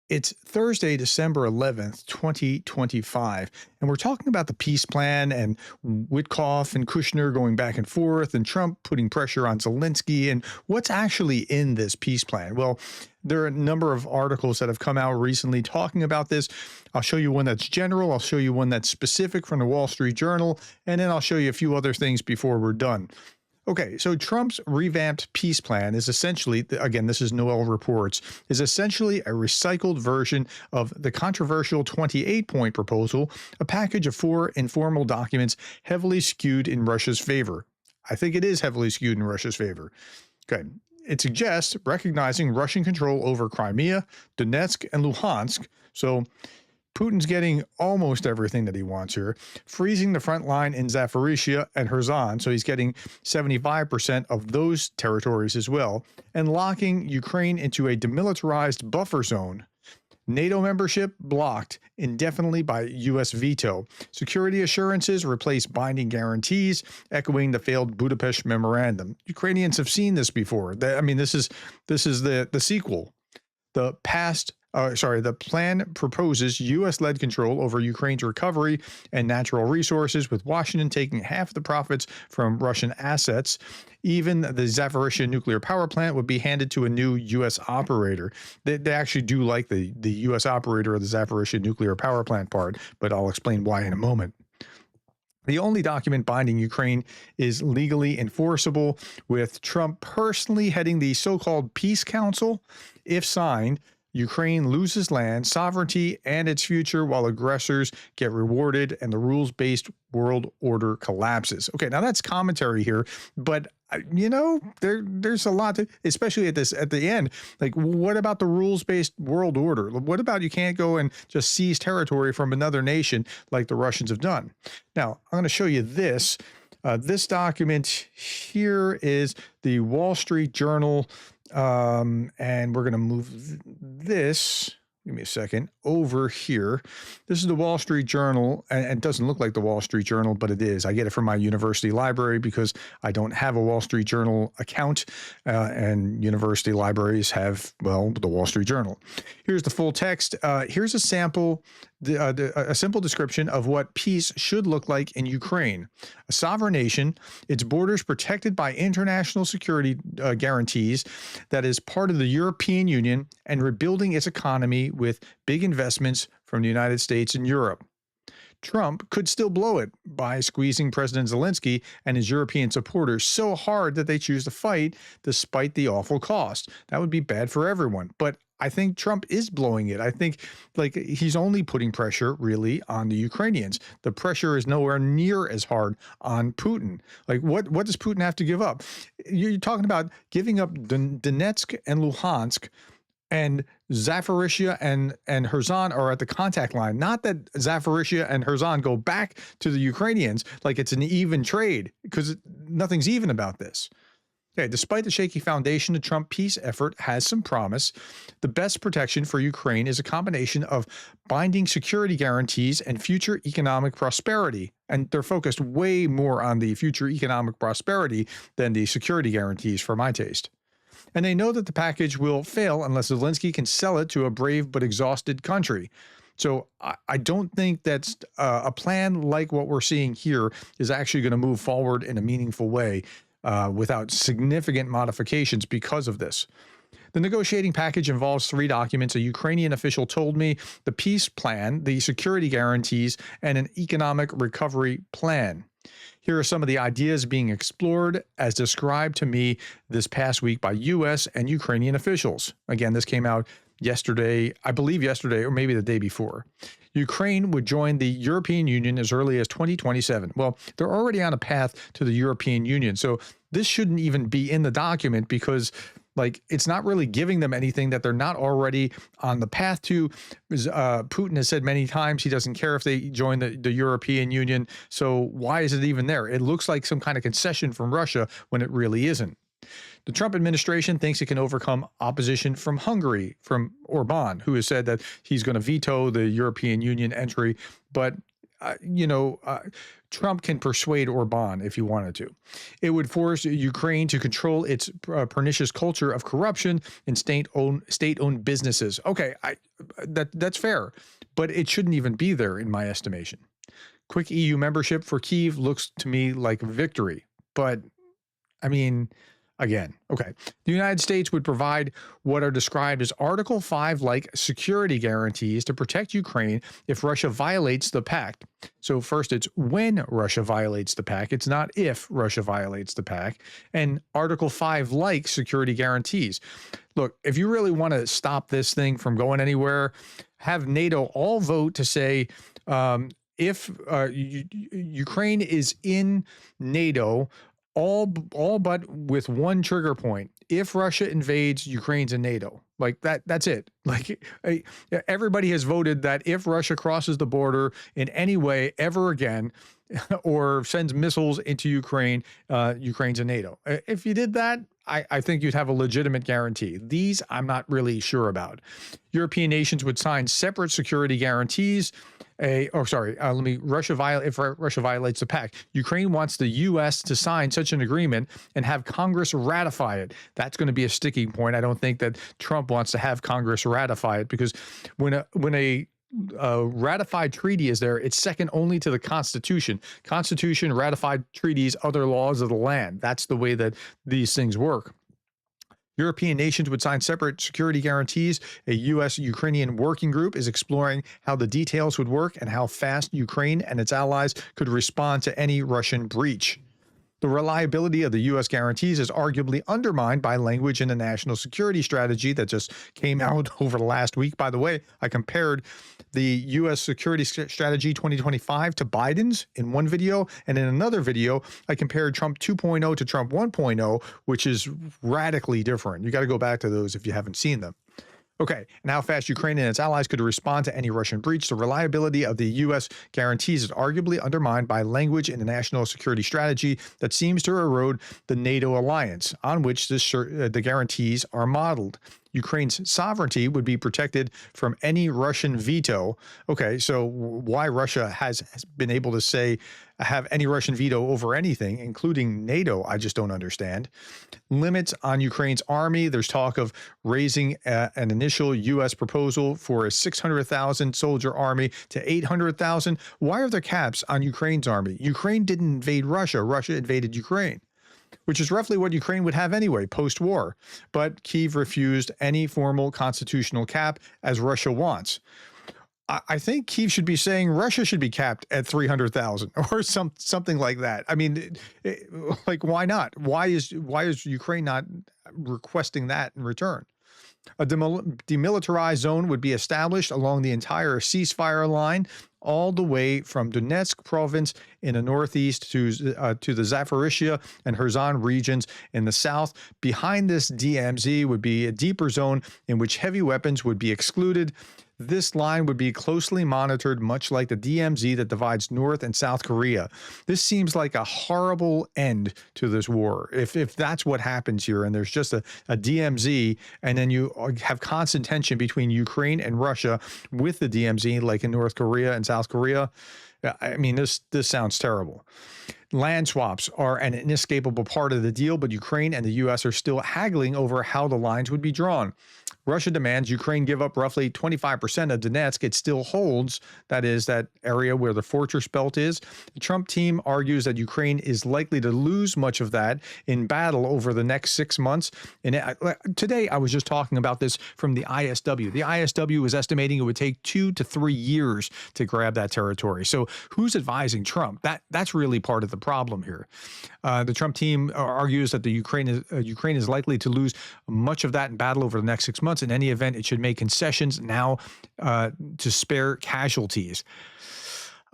It's Thursday, December 11th, 2025, and we're talking about the peace plan and Witkoff and Kushner going back and forth and Trump putting pressure on Zelensky and what's actually in this peace plan. Well, there are a number of articles that have come out recently talking about this. I'll show you one that's general, I'll show you one that's specific from the Wall Street Journal, and then I'll show you a few other things before we're done. Okay, so Trump's revamped peace plan is essentially, again, this is Noel Reports, is essentially a recycled version of the controversial 28-point proposal, a package of 4 informal documents heavily skewed in Russia's favor. I think it is heavily skewed in Russia's favor. Okay, it suggests recognizing Russian control over Crimea, Donetsk, and Luhansk, so Putin's getting almost everything that he wants here, freezing the front line in Zaporizhia and Kherson, so he's getting 75% of those territories as well, and locking Ukraine into a demilitarized buffer zone. NATO membership blocked indefinitely by U.S. veto. Security assurances replace binding guarantees, echoing the failed Budapest memorandum. Ukrainians have seen this before. This is the sequel. The plan proposes U.S.-led control over Ukraine's recovery and natural resources, with Washington taking half the profits from Russian assets. Even the Zaporizhia nuclear power plant would be handed to a new U.S. operator. They actually do like the U.S. operator of the Zaporizhia nuclear power plant part, but I'll explain why in a moment. The only document binding Ukraine is legally enforceable, with Trump personally heading the so-called Peace Council. If signed, Ukraine loses land, sovereignty, and its future, while aggressors get rewarded and the rules-based world order collapses. Okay, now that's commentary here, but there's a lot to, especially at the end. Like, what about the rules-based world order? What about you can't go and just seize territory from another nation like the Russians have done? Now, I'm going to show you this. This document here is the Wall Street Journal. And we're going to move this, give me a second, over here. This is the Wall Street Journal, and it doesn't look like the Wall Street Journal, but it is. I get it from my university library because I don't have a Wall Street Journal account, and university libraries have, well, the Wall Street Journal. Here's the full text. Here's a sample, a simple description of what peace should look like in Ukraine. A sovereign nation, its borders protected by international security guarantees, that is part of the European Union, and rebuilding its economy with big investments from the United States and Europe. Trump could still blow it by squeezing President Zelensky and his European supporters so hard that they choose to fight despite the awful cost. That would be bad for everyone. But I think Trump is blowing it. I think he's only putting pressure really on the Ukrainians. The pressure is nowhere near as hard on Putin. Like, what does Putin have to give up? You're talking about giving up Donetsk and Luhansk, and Zaporizhia and Kherson are at the contact line. Not that Zaporizhia and Kherson go back to the Ukrainians like it's an even trade, because nothing's even about this. Okay, despite the shaky foundation, the Trump peace effort has some promise. The best protection for Ukraine is a combination of binding security guarantees and future economic prosperity. And they're focused way more on the future economic prosperity than the security guarantees for my taste. And they know that the package will fail unless Zelensky can sell it to a brave but exhausted country. So I don't think that a plan like what we're seeing here is actually going to move forward in a meaningful way without significant modifications because of this. The negotiating package involves 3 documents, a Ukrainian official told me: the peace plan, the security guarantees, and an economic recovery plan. Here are some of the ideas being explored as described to me this past week by U.S. and Ukrainian officials. Again, this came out yesterday, I believe yesterday, or maybe the day before. Ukraine would join the European Union as early as 2027. Well, they're already on a path to the European Union, so this shouldn't even be in the document because it's not really giving them anything that they're not already on the path to. Putin has said many times he doesn't care if they join the European Union. So why is it even there? It looks like some kind of concession from Russia when it really isn't. The Trump administration thinks it can overcome opposition from Hungary, from Orban, who has said that he's going to veto the European Union entry. But Trump can persuade Orban if he wanted to. It would force Ukraine to control its pernicious culture of corruption in state-owned businesses. Okay, That's fair, but it shouldn't even be there in my estimation. Quick EU membership for Kyiv looks to me like a victory, but I mean, again, okay. The United States would provide what are described as Article 5 like security guarantees to protect Ukraine if Russia violates the pact. So, first, it's when Russia violates the pact. It's not if Russia violates the pact. And Article 5 like security guarantees. Look, if you really want to stop this thing from going anywhere, have NATO all vote to say, if Ukraine is in NATO, all but with one trigger point. If Russia invades, Ukraine's in NATO. Like that's it. Like everybody has voted that if Russia crosses the border in any way ever again, or sends missiles into Ukraine, Ukraine's in NATO. If you did that, I think you'd have a legitimate guarantee. These I'm not really sure about. European nations would sign separate security guarantees. If Russia violates the pact, Ukraine wants the U.S. to sign such an agreement and have Congress ratify it. That's going to be a sticking point. I don't think that Trump wants to have Congress ratify it, because when a ratified treaty is there, it's second only to the Constitution. Constitution, ratified treaties, other laws of the land. That's the way that these things work. European nations would sign separate security guarantees. A U.S.-Ukrainian working group is exploring how the details would work and how fast Ukraine and its allies could respond to any Russian breach. The reliability of the U.S. guarantees is arguably undermined by language in the national security strategy that just came out over the last week. By the way, I compared the U.S. security strategy 2025 to Biden's in one video, and in another video, I compared Trump 2.0 to Trump 1.0, which is radically different. You got to go back to those if you haven't seen them. Okay, and how fast Ukraine and its allies could respond to any Russian breach. The reliability of the U.S. guarantees is arguably undermined by language in the national security strategy that seems to erode the NATO alliance, on which the guarantees are modeled. Ukraine's sovereignty would be protected from any Russian veto. Okay, so why Russia has been able to have any Russian veto over anything, including NATO, I just don't understand. Limits on Ukraine's army. There's talk of raising an initial U.S. proposal for a 600,000 soldier army to 800,000. Why are there caps on Ukraine's army? Ukraine didn't invade Russia. Russia invaded Ukraine, which is roughly what Ukraine would have anyway post-war. But Kyiv refused any formal constitutional cap, as Russia wants. I think Kyiv should be saying Russia should be capped at 300,000 or something like that. I mean, like, why not? Why is Ukraine not requesting that in return? A demilitarized zone would be established along the entire ceasefire line, all the way from Donetsk province in the northeast to the Zaporizhia and Kherson regions in the south. Behind this DMZ would be a deeper zone in which heavy weapons would be excluded. This line would be closely monitored, much like the DMZ that divides North and South Korea. This seems like a horrible end to this war. If that's what happens here, and there's just a DMZ, and then you have constant tension between Ukraine and Russia with the DMZ, like in North Korea and South Korea, I mean, this sounds terrible. Land swaps are an inescapable part of the deal, but Ukraine and the U.S. are still haggling over how the lines would be drawn. Russia demands Ukraine give up roughly 25% of Donetsk. It still holds, that is, that area where the fortress belt is. The Trump team argues that Ukraine is likely to lose much of that in battle over the next 6 months. And today, I was just talking about this from the ISW. The ISW is estimating it would take 2 to 3 years to grab that territory. So who's advising Trump? That's really part of the problem here. The Trump team argues that the Ukraine is likely to lose much of that in battle over the next 6 months. In any event, it should make concessions now to spare casualties.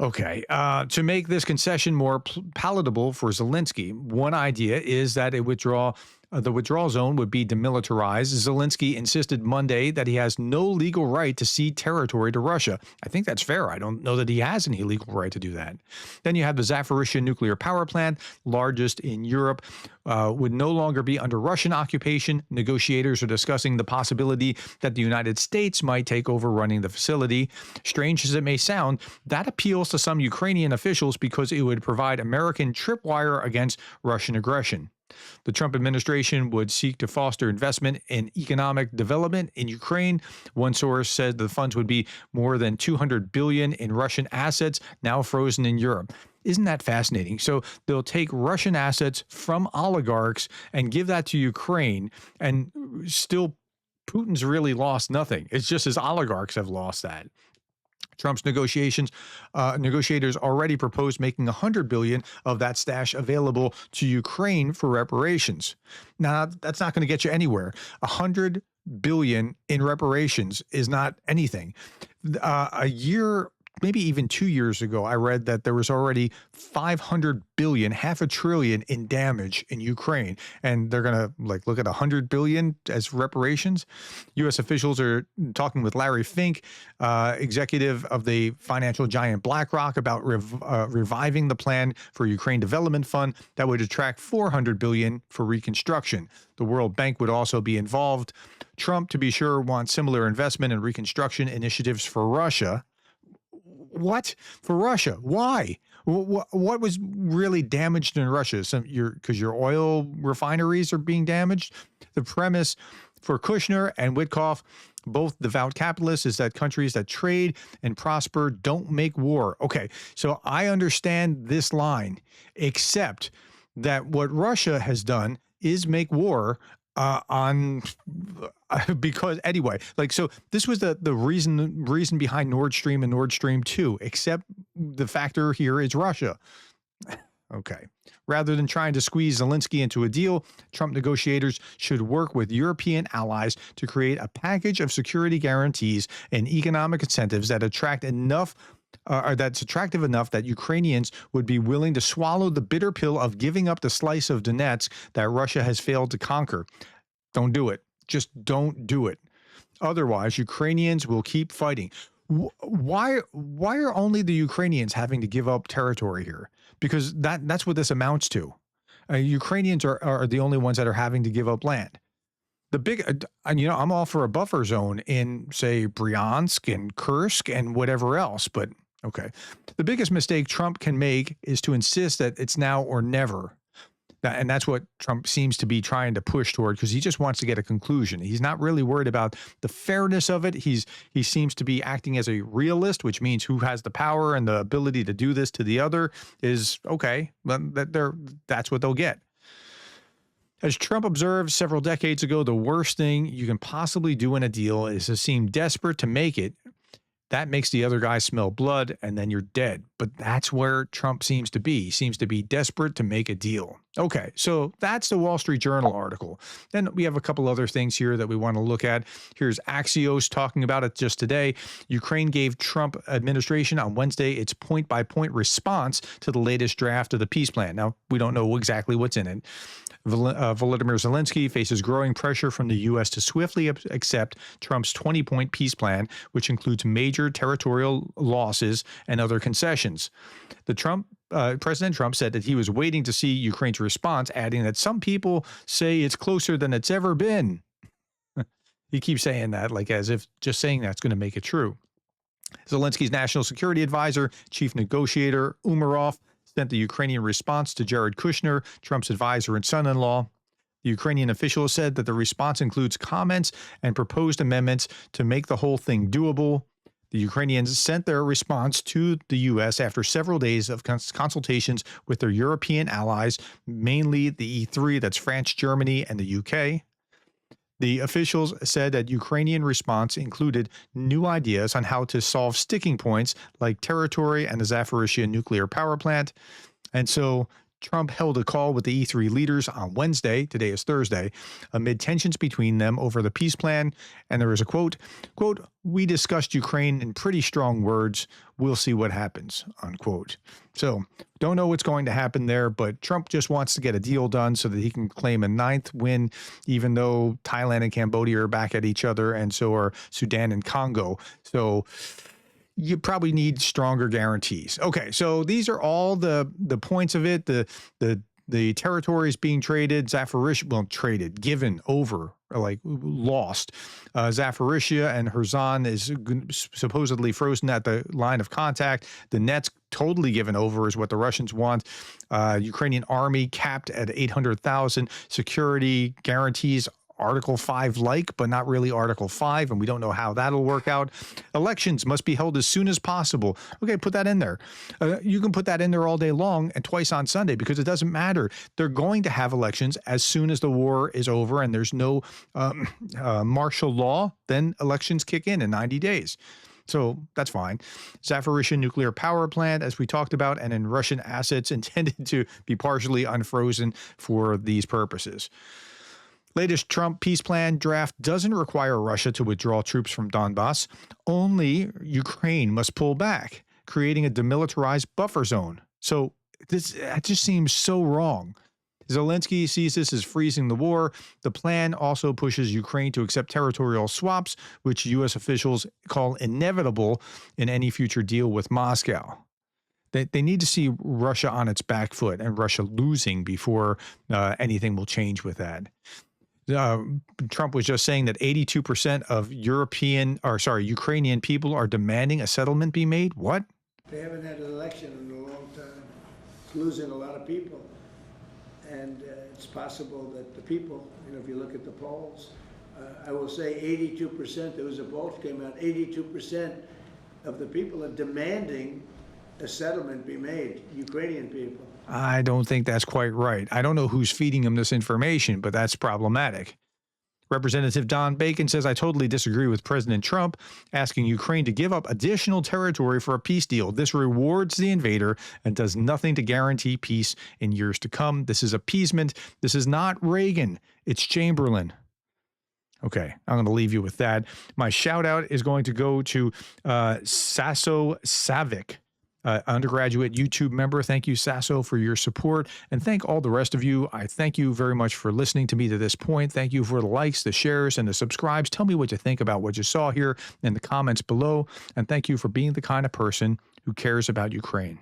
Okay, to make this concession more palatable for Zelensky, one idea is that the withdrawal zone would be demilitarized. Zelensky insisted Monday that he has no legal right to cede territory to Russia. I think that's fair. I don't know that he has any legal right to do that. Then you have the Zaporizhia nuclear power plant, largest in Europe, would no longer be under Russian occupation. Negotiators are discussing the possibility that the United States might take over running the facility. Strange as it may sound, that appeals to some Ukrainian officials because it would provide American tripwire against Russian aggression. The Trump administration would seek to foster investment in economic development in Ukraine. One source said the funds would be more than 200 billion in Russian assets now frozen in Europe. Isn't that fascinating? So they'll take Russian assets from oligarchs and give that to Ukraine, and still Putin's really lost nothing. It's just his oligarchs have lost that. Trump's negotiators already proposed making 100 billion of that stash available to Ukraine for reparations. Now, that's not going to get you anywhere. 100 billion in reparations is not anything. A year, maybe even 2 years ago, I read that there was already 500 billion, half a trillion in damage in Ukraine. And they're going to look at 100 billion as reparations. U.S. officials are talking with Larry Fink, executive of the financial giant BlackRock, about reviving the plan for Ukraine Development Fund that would attract 400 billion for reconstruction. The World Bank would also be involved. Trump, to be sure, wants similar investment and reconstruction initiatives for Russia. What? For Russia? Why? What was really damaged in Russia? Because your oil refineries are being damaged? The premise for Kushner and Witkoff, both devout capitalists, is that countries that trade and prosper don't make war. Okay, so I understand this line, except that what Russia has done is make war because anyway, so this was the reason behind Nord Stream and Nord Stream 2, except the factor here is Russia. Okay. Rather than trying to squeeze Zelensky into a deal, Trump negotiators should work with European allies to create a package of security guarantees and economic incentives that attract enough that's attractive enough that Ukrainians would be willing to swallow the bitter pill of giving up the slice of Donetsk that Russia has failed to conquer. Don't do it. Just don't do it. Otherwise, Ukrainians will keep fighting. Why are only the Ukrainians having to give up territory here? Because that's what this amounts to. Ukrainians are the only ones that are having to give up land. The big, I'm all for a buffer zone in, say, Bryansk and Kursk and whatever else, but okay. The biggest mistake Trump can make is to insist that it's now or never. And that's what Trump seems to be trying to push toward, because he just wants to get a conclusion. He's not really worried about the fairness of it. He seems to be acting as a realist, which means who has the power and the ability to do this to the other is okay. That's what they'll get. As Trump observed several decades ago, the worst thing you can possibly do in a deal is to seem desperate to make it. That makes the other guy smell blood, and then you're dead. But that's where Trump seems to be. He seems to be desperate to make a deal. Okay, so that's the Wall Street Journal article. Then we have a couple other things here that we want to look at. Here's Axios talking about it just today. Ukraine gave Trump administration on Wednesday its point-by-point response to the latest draft of the peace plan. Now, we don't know exactly what's in it. Volodymyr Zelensky faces growing pressure from the U.S. to swiftly accept Trump's 20-point peace plan, which includes major territorial losses and other concessions. President Trump said that he was waiting to see Ukraine's response, adding that some people say it's closer than it's ever been. He keeps saying that as if just saying that's going to make it true. Zelensky's national security advisor, chief negotiator Umerov, sent the Ukrainian response to Jared Kushner, Trump's advisor and son-in-law. The Ukrainian official said that the response includes comments and proposed amendments to make the whole thing doable. The Ukrainians sent their response to the U.S. after several days of consultations with their European allies, mainly the E3, that's France, Germany, and the U.K. The officials said that Ukrainian response included new ideas on how to solve sticking points like territory and the Zaporizhzhia nuclear power plant. And so Trump held a call with the E3 leaders on Wednesday, today is Thursday, amid tensions between them over the peace plan. And there is a quote, "We discussed Ukraine in pretty strong words. We'll see what happens," unquote. So don't know what's going to happen there, but Trump just wants to get a deal done so that he can claim a 9th win, even though Thailand and Cambodia are back at each other, and so are Sudan and Congo. So you probably need stronger guarantees. Okay, so these are all the points of it. The territories being traded, Zaporizhzhia, given over, lost. Zaporizhzhia and Kherson is supposedly frozen at the line of contact. The Donetsk totally given over is what the Russians want. Ukrainian army capped at 800,000, security guarantees Article 5 like, but not really Article 5, and we don't know how that'll work out. Elections must be held as soon as possible. Okay, put that in there. You can put that in there all day long and twice on Sunday because it doesn't matter. They're going to have elections as soon as the war is over and there's no martial law, then elections kick in 90 days. So that's fine. Zaporizhzhia nuclear power plant, as we talked about, and in Russian assets intended to be partially unfrozen for these purposes. Latest Trump peace plan draft doesn't require Russia to withdraw troops from Donbass. Only Ukraine must pull back, creating a demilitarized buffer zone. So that just seems so wrong. Zelensky sees this as freezing the war. The plan also pushes Ukraine to accept territorial swaps, which U.S. officials call inevitable in any future deal with Moscow. They need to see Russia on its back foot and Russia losing before anything will change with that. Trump was just saying that 82% of Ukrainian people are demanding a settlement be made. What? They haven't had an election in a long time. It's losing a lot of people. And it's possible that the people, if you look at the polls, I will say 82%, there was a poll that came out, 82% of the people are demanding a settlement be made, Ukrainian people. I don't think that's quite right. I don't know who's feeding them this information, but that's problematic. Representative Don Bacon says, I totally disagree with President Trump asking Ukraine to give up additional territory for a peace deal. This rewards the invader and does nothing to guarantee peace in years to come. This is appeasement. This is not Reagan. It's Chamberlain. Okay, I'm going to leave you with that. My shout out is going to go to Sasso Savic. Undergraduate YouTube member. Thank you, Sasso, for your support. And thank all the rest of you. I thank you very much for listening to me to this point. Thank you for the likes, the shares, and the subscribes. Tell me what you think about what you saw here in the comments below. And thank you for being the kind of person who cares about Ukraine.